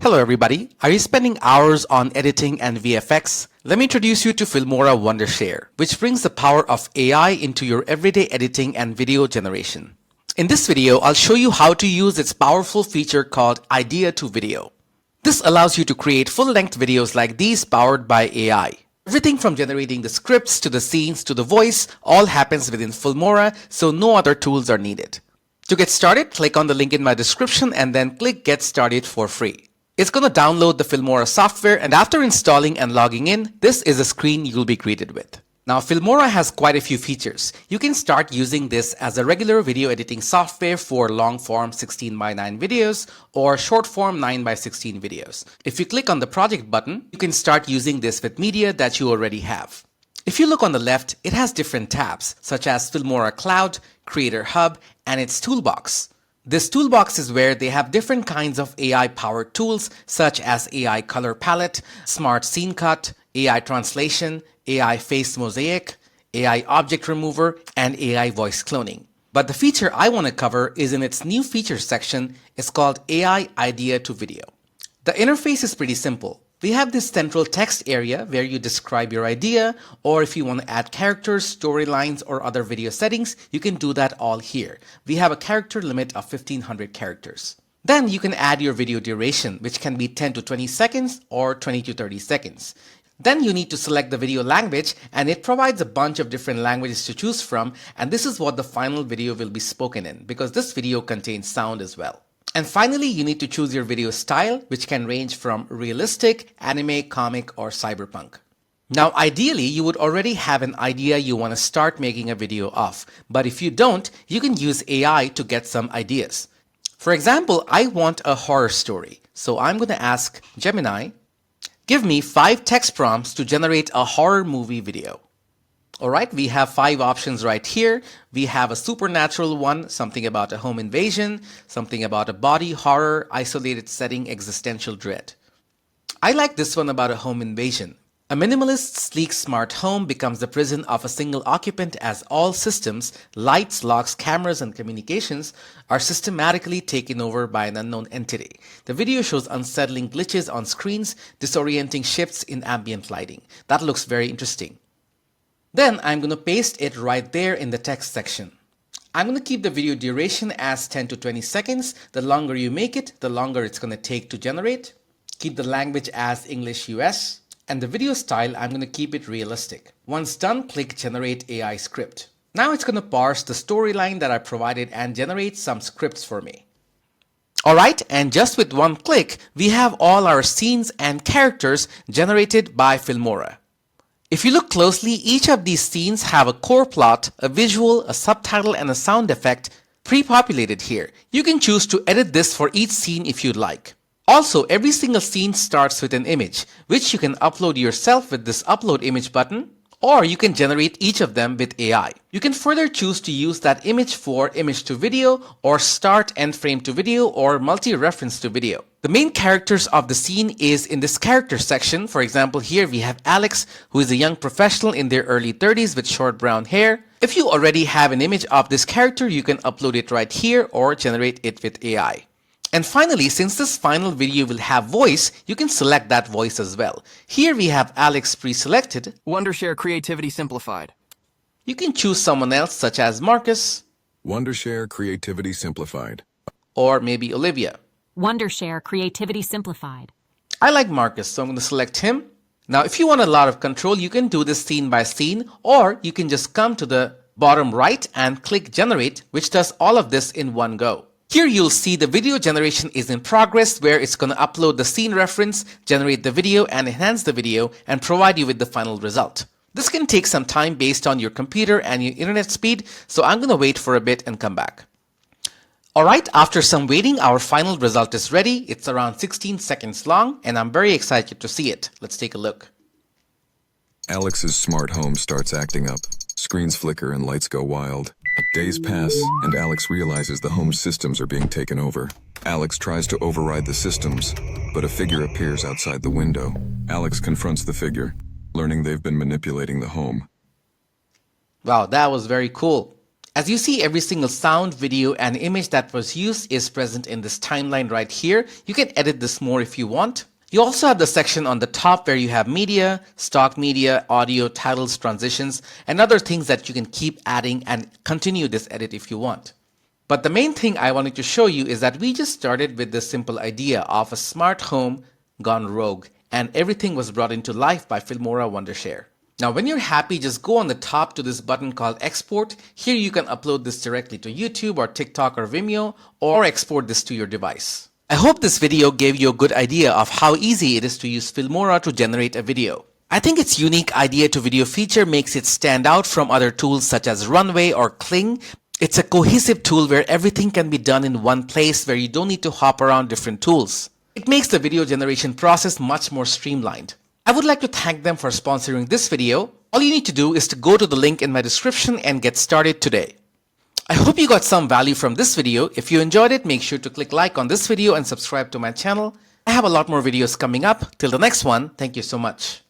Hello everybody, are you spending hours on editing and VFX? Let me introduce you to Filmora Wondershare, which brings the power of AI into your everyday editing and video generation. In this video, I'll show you how to use its powerful feature called Idea to Video. This allows you to create full-length videos like these powered by AI. Everything from generating the scripts to the scenes to the voice all happens within Filmora, so no other tools are needed. To get started, click on the link in my description and then click Get Started for free. It's going to download the Filmora software, and after installing and logging in, this is the screen you'll be greeted with. Now, Filmora has quite a few features. You can start using this as a regular video editing software for long-form 16:9 videos or short-form 9:16 videos. If you click on the project button, you can start using this with media that you already have. If you look on the left, it has different tabs such as Filmora Cloud, Creator Hub, and its toolbox. This toolbox is where they have different kinds of AI-powered tools such as AI Color Palette, Smart Scene Cut, AI Translation, AI Face Mosaic, AI Object Remover, and AI Voice Cloning. But the feature I want to cover is in its new features section. It's called AI Idea to Video. The interface is pretty simple. We have this central text area where you describe your idea, or if you want to add characters, storylines, or other video settings, you can do that all here. We have a character limit of 1500 characters. Then you can add your video duration, which can be 10 to 20 seconds or 20 to 30 seconds. Then you need to select the video language, and it provides a bunch of different languages to choose from, and this is what the final video will be spoken in, because this video contains sound as well. And finally, you need to choose your video style, which can range from realistic, anime, comic, or cyberpunk. Now, ideally, you would already have an idea you want to start making a video of, but if you don't, you can use AI to get some ideas. For example, I want a horror story, so I'm going to ask Gemini, give me 5 text prompts to generate a horror movie video. Alright, we have 5 options right here. We have a supernatural one, something about a home invasion, something about a body horror, isolated setting, existential dread. I like this one about a home invasion. A minimalist, sleek, smart home becomes the prison of a single occupant as all systems, lights, locks, cameras, and communications are systematically taken over by an unknown entity. The video shows unsettling glitches on screens, disorienting shifts in ambient lighting. That looks very interesting. Then I'm going to paste it right there in the text section. I'm going to keep the video duration as 10 to 20 seconds. The longer you make it, the longer it's going to take to generate. Keep the language as English US. And the video style, I'm going to keep it realistic. Once done, click Generate AI Script. Now it's going to parse the storyline that I provided and generate some scripts for me. Alright, and just with one click, we have all our scenes and characters generated by Filmora. If you look closely, each of these scenes have a core plot, a visual, a subtitle, and a sound effect pre-populated here. You can choose to edit this for each scene if you'd like. Also, every single scene starts with an image, which you can upload yourself with this Upload Image button, or you can generate each of them with AI. You can further choose to use that image for image to video, or start end frame to video, or multi-reference to video. The main characters of the scene is in this character section. For example, here we have Alex, who is a young professional in their early 30s with short brown hair. If you already have an image of this character, you can upload it right here or generate it with AI. And finally, since this final video will have voice, you can select that voice as well. Here we have Alex pre-selected. Wondershare Creativity Simplified. You can choose someone else such as Marcus. Wondershare Creativity Simplified. Or maybe Olivia. Wondershare Creativity Simplified. I like Marcus, so I'm going to select him. Now, if you want a lot of control, you can do this scene by scene, or you can just come to the bottom right and click Generate, which does all of this in one go. Here you'll see the video generation is in progress, where it's going to upload the scene reference, generate the video, and enhance the video, and provide you with the final result. This can take some time based on your computer and your internet speed, so I'm going to wait for a bit and come back. Alright, after some waiting, our final result is ready. It's around 16 seconds long, and I'm very excited to see it. Let's take a look. Alex's smart home starts acting up. Screens flicker and lights go wild. Days pass, and Alex realizes the home's systems are being taken over. Alex tries to override the systems, but a figure appears outside the window. Alex confronts the figure, learning they've been manipulating the home. Wow, that was very cool. As you see, every single sound, video, and image that was used is present in this timeline right here. You can edit this more if you want. You also have the section on the top where you have media, stock media, audio, titles, transitions, and other things that you can keep adding and continue this edit if you want. But the main thing I wanted to show you is that we just started with this simple idea of a smart home gone rogue, and everything was brought into life by Filmora Wondershare. Now, when you're happy, just go on the top to this button called Export. Here you can upload this directly to YouTube or TikTok or Vimeo, or export this to your device. I hope this video gave you a good idea of how easy it is to use Filmora to generate a video. I think its unique idea to video feature makes it stand out from other tools such as Runway or Kling. It's a cohesive tool where everything can be done in one place where you don't need to hop around different tools. It makes the video generation process much more streamlined. I would like to thank them for sponsoring this video. All you need to do is to go to the link in my description and get started today. I hope you got some value from this video. If you enjoyed it, make sure to click like on this video and subscribe to my channel. I have a lot more videos coming up. Till the next one, thank you so much.